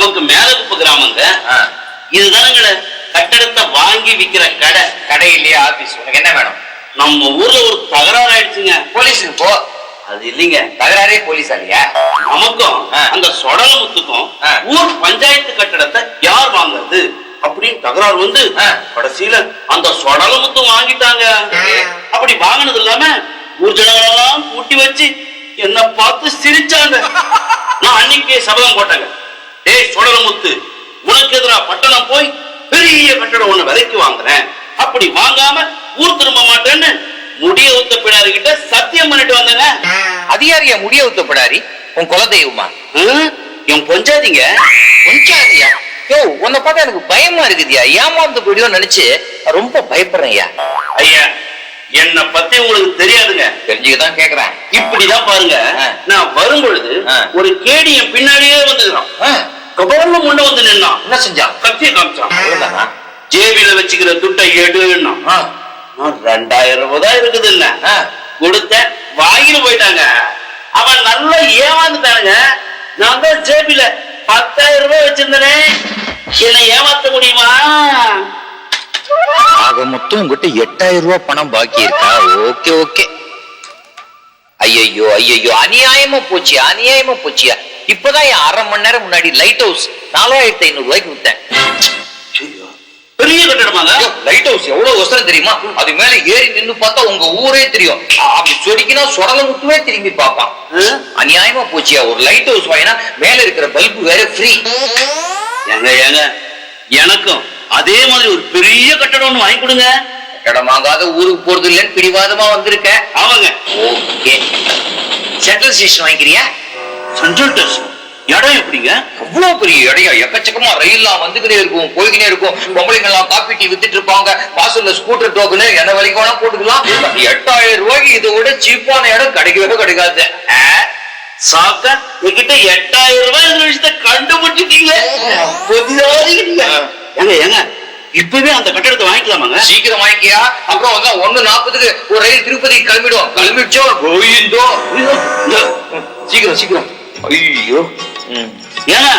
நமக்கு மேலகுப்பு கிராமங்க. இதுதானுங்களே கட்டடத்தை வாங்கி விக்கிற கடை. கடை இல்லையா ஆபீஸ்? உனக்கு என்ன வேணும்? நம்ம ஊர்ல ஒரு தகராறு ஆயிடுச்சுங்க. போலீஸுக்கு போ. அது இல்லைங்க, தகராறே போலீஸ் இல்லையா? நமக்கும் அந்த சொடலமுத்துக்கும் ஊர் பஞ்சாயத்து கட்டடத்தை யார் வாங்குறது அப்படின்னு தகராறு வந்து கடைசியில அந்த சொடலமுத்து வாங்கிட்டாங்க. அப்படி வாங்கினது இல்லாம ஊர் ஜனங்களெல்லாம் கூட்டி வச்சு என்ன பார்த்து சிரிச்சாங்க. நான் அன்னைக்கே சபதம் போட்டாங்க, டேய் சொடலமுத்து, உனக்கு எதிராக பட்டணம் போய் பெரிய கட்டடம் ஒண்ணு விலைக்கு வாங்குறேன், அப்படி வாங்காம ஊர் திரும்ப மாட்டேன்னு முடிய ஊத்தப்பிடாரி கிட்ட சத்தியம் பண்ணிட்டு வந்தேங்க. அதிகாரியா முடிய ஊத்தப்பிடாரி? உன் குலதெய்வமா? என் பொஞ்சாதிங்க. பொஞ்சாதியா? யோ, உன்னை பார்த்தா எனக்கு பயமா இருக்குதியா. ஏமாந்து போயிடுவோம் நினைச்சு ரொம்ப பயப்படுறேன்யா. ஐயா, என்னை பத்தி உங்களுக்கு தெரியாதுங்க. தெரிஞ்சுக்கதான் கேக்குறேன். இப்படிதான் பாருங்க, நான் வரும் பொழுது ஒரு கேடி என் பின்னாடியே வந்துக்கிறான். கபர்ல முன்ன வந்து நின்னா. என்ன செஞ்சான்? கத்திய காமிச்சான். ஜேபில வச்சுக்கிற துட்டை எடுன்னா. 2000 ரூபாய் தான் இருக்குது இல்ல கொடுத்த வாங்கிட்டு போயிட்டாங்க. அவன் நல்லா ஏமாந்துட்டானுங்க. நான் தான் ஜேபில 10,000 ரூபாய் வச்சிருந்தனே, என்னை ஏமாத்த முடியுமா? ஆக மொத்தம் உங்ககிட்ட 8,000 ரூபாய் பணம் பாக்கி இருக்கா? Okay okay. ஐயோ ஐயோ, அநியாயமா போச்சியா. இப்பதான் என் 1/2 மணி நேரம் முன்னாடி லைட் ஹவுஸ் 4,500 ரூபாய்க்கு விட்டேன். பெரிய கட்டடமாங்க. லைட் ஹவுஸ் எவ்வளவு வசரம் தெரியுமா? அது மேல ஏறி நின்னு பார்த்தா உங்க ஊரே தெரியும். அப்படி சொடிக்கினா சொடலமுத்துவே திரும்பி பார்ப்பான். அநியாயமா போச்சியா. ஒரு லைட் ஹவுஸ் வாங்கினா மேல இருக்கிற பல்பு வேற ஃப்ரீ. ஏங்க எனக்கும் அதே மாதிரி ஒரு பெரிய கட்டடம் ஒண்ணு வாங்கி கொடுங்க. கட்டடம் வாங்காத ஊருக்கு போறது இல்லைன்னு பிடிவாதமா வந்திருக்க. ஆமாங்க. ஓகே, சென்ட்ரல் ஸ்டேஷன் வாங்கிக்கிறியா? சென்ட்ரல் ஸ்டேஷன் இடம் எப்படிங்க? அவ்வளவு பெரிய இடையா, எக்கச்சக்கமா ரயில்லாம் வந்துகிட்டே இருக்கும், போய்கிட்டே இருக்கும். பொம்பளைங்க எல்லாம் காப்பி டீ வித்துட்டு இருப்பாங்க. வாசல்ல ஸ்கூட்டர் டோக்கனு என்ன விலைக்கு வேணா போட்டுக்கலாம். 8,000 ரூபாய்க்கு இதை விட சீப்பான இடம் கிடைக்கவே கிடைக்காது. சாக்கா, என்கிட்ட 8,000 ரூபாய் விஷயத்தை கண்டுபிடிச்சிட்டீங்க. ஏங்க இப்பவே அந்த கட்டடத்தை வாங்கிக்கலாமாங்க? சீக்கிரம் வாங்கிக்கியா. அப்புறம் 1:40க்கு ஒரு ரயில் திருப்பதி கிளம்பிடுச்சோ கோயிந்தோ. சீக்கிரம். ஐயோ ஏங்க